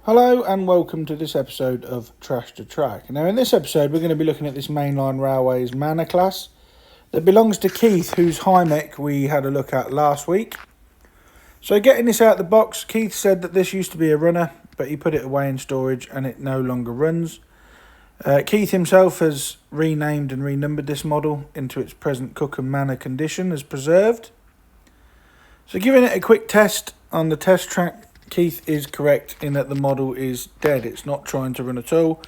Hello and welcome to this episode of Trash to Track. Now in this episode we're going to be looking at this Mainline Railways Manor class that belongs to Keith, whose Hymec we had a look at last week. So getting this out of the box, Keith said that this used to be a runner, but he put it away in storage and it no longer runs. Keith himself has renamed and renumbered this model into its present Cook and Manor condition as preserved. So giving it a quick test on the test track, Keith is correct in that the model is dead. It's not trying to run at all.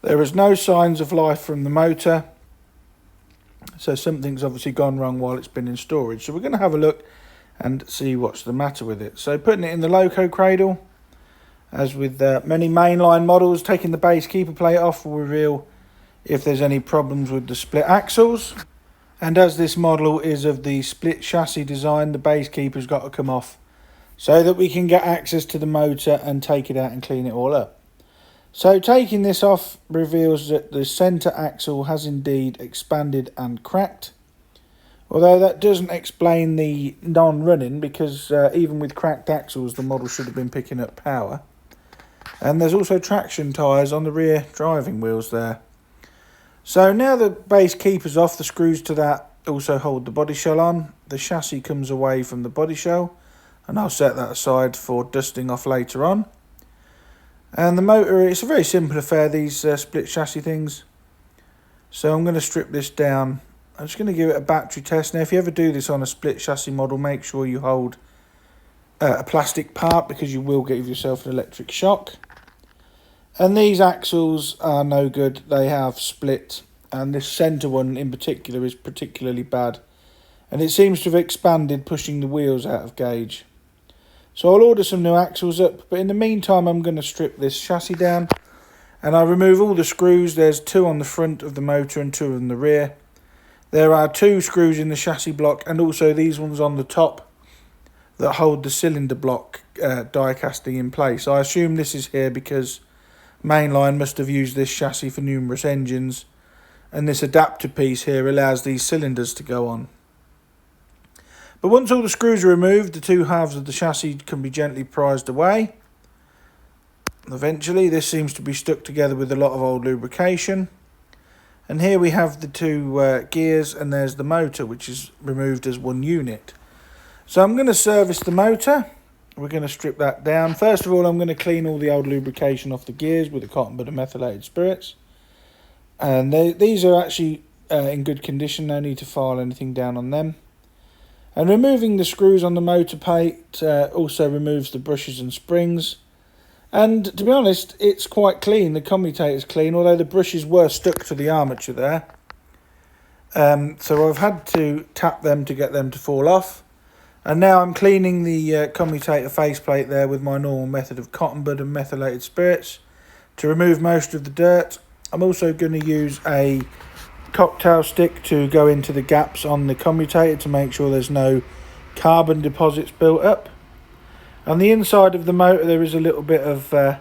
There is no signs of life from the motor. So something's obviously gone wrong while it's been in storage. So we're going to have a look and see what's the matter with it. So putting it in the loco cradle, as with many mainline models, taking the base keeper plate off will reveal if there's any problems with the split axles. And as this model is of the split chassis design, the base keeper's got to come off so that we can get access to the motor and take it out and clean it all up. So taking this off reveals that the centre axle has indeed expanded and cracked. Although that doesn't explain the non-running, because even with cracked axles the model should have been picking up power. And there's also traction tyres on the rear driving wheels there. So now the base keeper's off, the screws to that also hold the body shell on. The chassis comes away from the body shell, and I'll set that aside for dusting off later on. And the motor, it's a very simple affair, these split chassis things. So I'm going to strip this down. I'm just going to give it a battery test. Now if you ever do this on a split chassis model, make sure you hold a plastic part, because you will give yourself an electric shock. And these axles are no good, they have split, and this centre one in particular is particularly bad. And it seems to have expanded, pushing the wheels out of gauge. So I'll order some new axles up, but in the meantime I'm going to strip this chassis down and I'll remove all the screws. There's 2 on the front of the motor and 2 on the rear. There are 2 screws in the chassis block and also these ones on the top that hold the cylinder block die casting in place. I assume this is here because Mainline must have used this chassis for numerous engines, and this adapter piece here allows these cylinders to go on. But once all the screws are removed, the 2 halves of the chassis can be gently prised away. Eventually, this seems to be stuck together with a lot of old lubrication. And here we have the 2 gears, and there's the motor, which is removed as one unit. So I'm going to service the motor. We're going to strip that down. First of all, I'm going to clean all the old lubrication off the gears with a cotton bud of methylated spirits. And these are actually in good condition, no need to file anything down on them. And removing the screws on the motor plate also removes the brushes and springs. And to be honest, it's quite clean. The commutator's clean, although the brushes were stuck to the armature there. So I've had to tap them to get them to fall off. And now I'm cleaning the commutator faceplate there with my normal method of cotton bud and methylated spirits to remove most of the dirt. I'm also going to use a cocktail stick to go into the gaps on the commutator to make sure there's no carbon deposits built up. On the inside of the motor there is a little bit of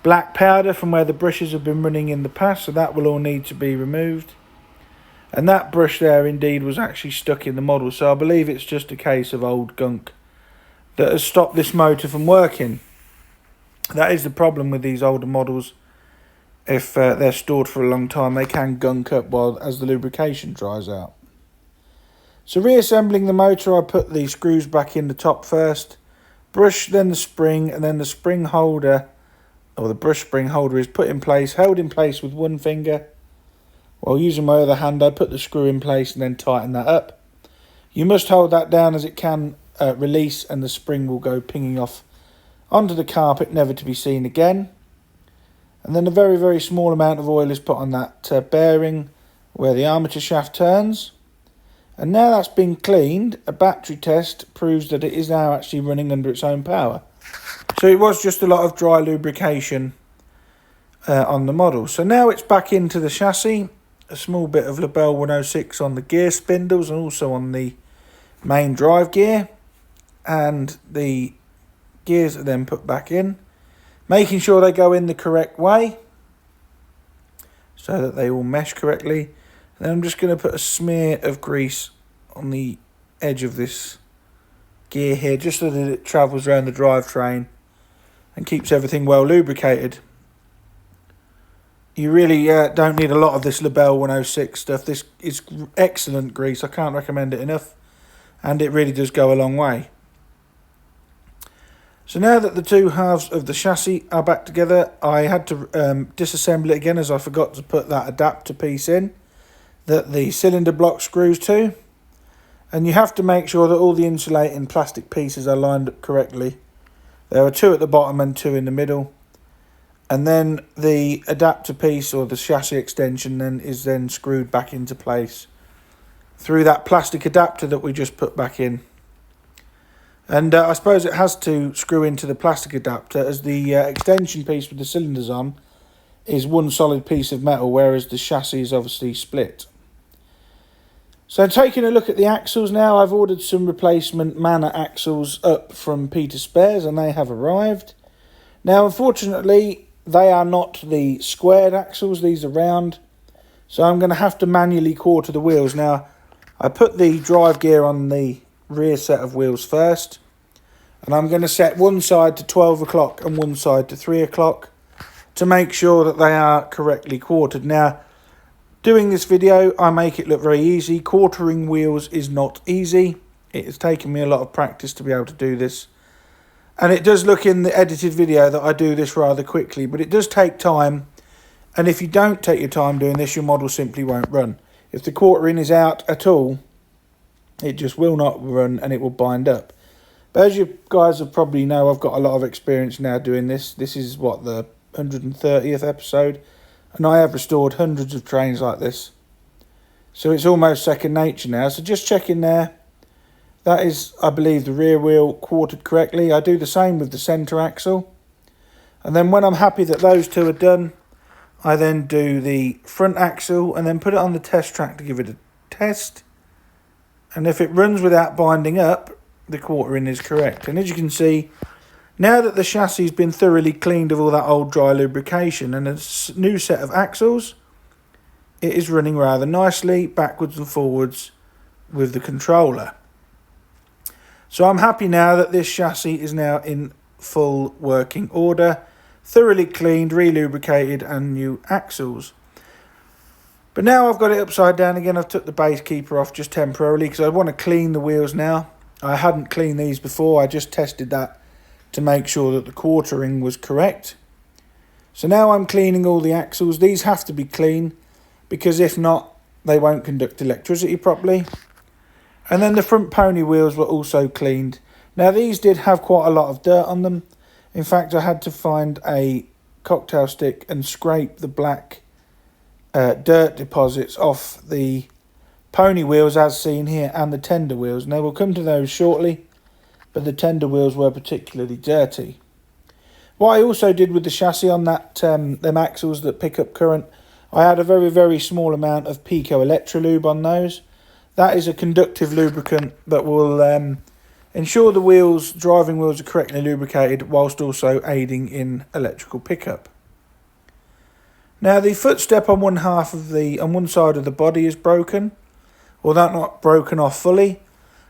black powder from where the brushes have been running in the past, so that will all need to be removed. And that brush there indeed was actually stuck in the model, so I believe it's just a case of old gunk that has stopped this motor from working. That is the problem with these older models. If they're stored for a long time, they can gunk up as the lubrication dries out. So reassembling the motor, I put the screws back in the top first, brush, then the spring, and then the spring holder, or the brush spring holder, is put in place, held in place with one finger. While using my other hand, I put the screw in place and then tighten that up. You must hold that down as it can release and the spring will go pinging off onto the carpet, never to be seen again. And then a very, very small amount of oil is put on that bearing where the armature shaft turns. And now that's been cleaned, a battery test proves that it is now actually running under its own power. So it was just a lot of dry lubrication on the model. So now it's back into the chassis. A small bit of Labelle 106 on the gear spindles and also on the main drive gear. And the gears are then put back in, making sure they go in the correct way so that they all mesh correctly. And then I'm just going to put a smear of grease on the edge of this gear here, just so that it travels around the drivetrain and keeps everything well lubricated. You really don't need a lot of this Labelle 106 stuff. This is excellent grease. I can't recommend it enough. And it really does go a long way. So now that the two halves of the chassis are back together, I had to disassemble it again, as I forgot to put that adapter piece in that the cylinder block screws to. And you have to make sure that all the insulating plastic pieces are lined up correctly. There are 2 at the bottom and 2 in the middle. And then the adapter piece, or the chassis extension, is then screwed back into place through that plastic adapter that we just put back in. And I suppose it has to screw into the plastic adapter, as the extension piece with the cylinders on is one solid piece of metal, whereas the chassis is obviously split. So taking a look at the axles now, I've ordered some replacement Manor axles up from Peter Spares, and they have arrived. Now unfortunately they are not the squared axles, these are round, so I'm going to have to manually quarter the wheels. Now I put the drive gear on the rear set of wheels first, and I'm going to set one side to 12 o'clock and one side to 3 o'clock to make sure that they are correctly quartered. Now, doing this video, I make it look very easy. Quartering wheels is not easy. It has taken me a lot of practice to be able to do this. And it does look in the edited video that I do this rather quickly, but it does take time. And if you don't take your time doing this, your model simply won't run. If the quartering is out at all, it just will not run and it will bind up. But as you guys have probably know, I've got a lot of experience now doing this. This is what, the 130th episode, and I have restored hundreds of trains like this. So it's almost second nature now. So just checking there. That is, I believe, the rear wheel quartered correctly. I do the same with the centre axle. And then when I'm happy that those 2 are done, I then do the front axle and then put it on the test track to give it a test. And if it runs without binding up, the quartering is correct. And as you can see, now that the chassis has been thoroughly cleaned of all that old dry lubrication and a new set of axles, it is running rather nicely backwards and forwards with the controller. So I'm happy now that this chassis is now in full working order, thoroughly cleaned, re-lubricated and new axles. But now I've got it upside down again. I've took the base keeper off just temporarily because I want to clean the wheels now. I hadn't cleaned these before. I just tested that to make sure that the quartering was correct. So now I'm cleaning all the axles. These have to be clean because if not, they won't conduct electricity properly. And then the front pony wheels were also cleaned. Now these did have quite a lot of dirt on them. In fact, I had to find a cocktail stick and scrape the black dirt deposits off the pony wheels as seen here and the tender wheels. Now we'll come to those shortly, but the tender wheels were particularly dirty. What I also did with the chassis on that them axles that pick up current, I had a very small amount of Pico Electrolube on those. That is a conductive lubricant that will ensure the driving wheels are correctly lubricated whilst also aiding in electrical pickup. Now the footstep on one side of the body is broken, or that not broken off fully.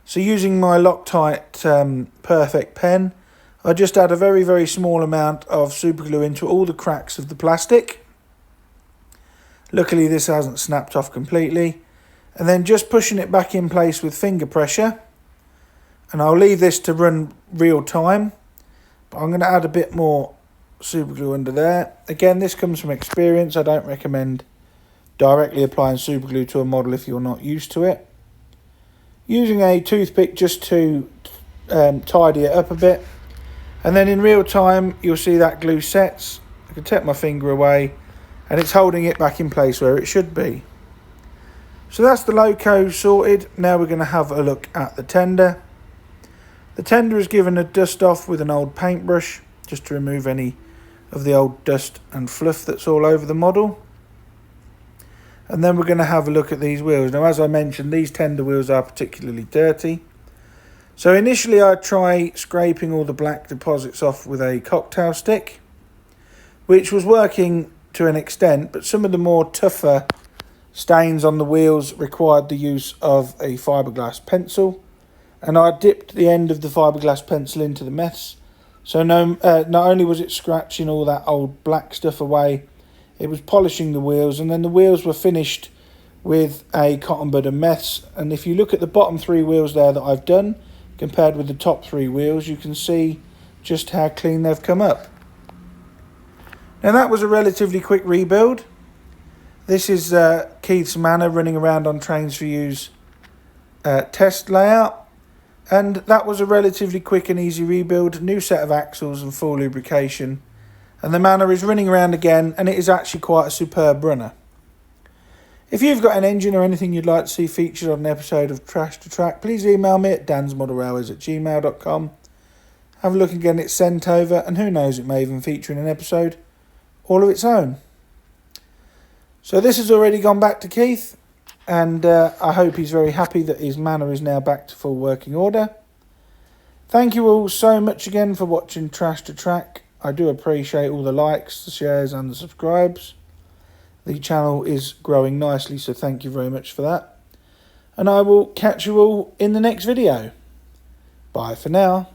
So using my Loctite Perfect pen, I just add a very small amount of super glue into all the cracks of the plastic. Luckily this hasn't snapped off completely. And then just pushing it back in place with finger pressure. And I'll leave this to run real time, but I'm going to add a bit more super glue under there. Again, this comes from experience. I don't recommend directly applying super glue to a model if you're not used to it. Using a toothpick just to tidy it up a bit. And then in real time, you'll see that glue sets. I can take my finger away and it's holding it back in place where it should be. So that's the loco sorted. Now we're going to have a look at the tender. The tender is given a dust off with an old paintbrush just to remove any of the old dust and fluff that's all over the model. And then we're going to have a look at these wheels. Now as I mentioned, these tender wheels are particularly dirty. So initially I try scraping all the black deposits off with a cocktail stick, which was working to an extent, but some of the more tougher stains on the wheels required the use of a fiberglass pencil. And I dipped the end of the fiberglass pencil into the mess So not only was it scratching all that old black stuff away, it was polishing the wheels, and then the wheels were finished with a cotton bud and meths. And if you look at the bottom 3 wheels there that I've done, compared with the top 3 wheels, you can see just how clean they've come up. Now that was a relatively quick rebuild. This is Keith's Manor running around on Trains for You's test layout. And that was a relatively quick and easy rebuild, new set of axles and full lubrication. And the Manor is running around again, and it is actually quite a superb runner. If you've got an engine or anything you'd like to see featured on an episode of Trash to Track, please email me at dansmodelrailways@gmail.com. Have a look and get it sent over, and who knows, it may even feature in an episode all of its own. So this has already gone back to Keith, and I hope he's very happy that his Manor is now back to full working order. Thank you all so much again for watching Trash to Track. I do appreciate all the likes, the shares and the subscribes. The channel is growing nicely, so thank you very much for that. And I will catch you all in the next video. Bye for now.